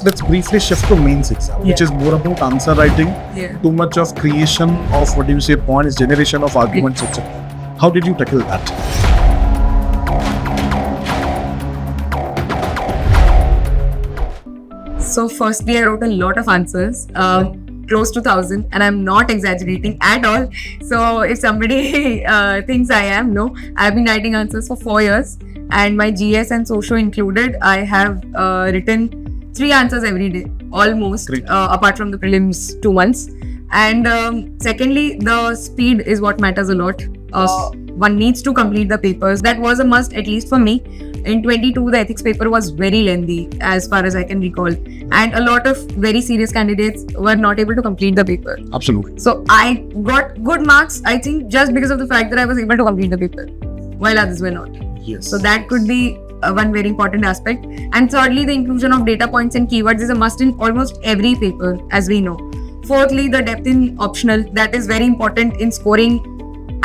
let's briefly shift to mains exam, which is more about answer writing, too much of creation of points, generation of arguments, etc. How did you tackle that? So firstly, I wrote a lot of answers, close to 1,000, and I'm not exaggerating at all. So if somebody thinks I am, no, I've been writing answers for 4 years, and my GS and Socio included, I have written 3 answers every day, almost, apart from the prelims 2 months. And secondly, the speed is what matters a lot. One needs to complete the papers. That was a must, at least for me. In 22, the ethics paper was very lengthy, as far as I can recall. And a lot of very serious candidates were not able to complete the paper. Absolutely. So I got good marks, I think, just because of the fact that I was able to complete the paper, while others were not. Yes. So that could be one very important aspect. And thirdly, the inclusion of data points and keywords is a must in almost every paper, as we know. Fourthly, the depth in optional, that is very important in scoring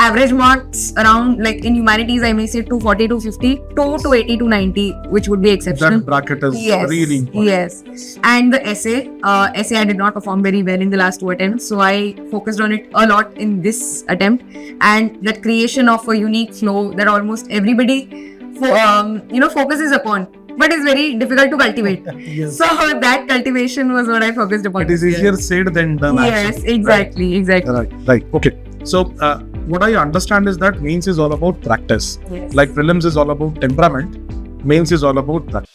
average marks around, like in humanities, I may say 240 to 50, 2 to 80 to 90, which would be exceptional. That bracket is really important. Yes. And the essay I did not perform very well in the last 2 attempts, so I focused on it a lot in this attempt. And that creation of a unique flow that almost everybody focuses upon, but it's very difficult to cultivate. Yes. So that cultivation was what I focused upon. It is easier said than done. Yes, actually. exactly. Right. Okay. So what I understand is that mains is all about practice. Yes. Like prelims is all about temperament, mains is all about practice.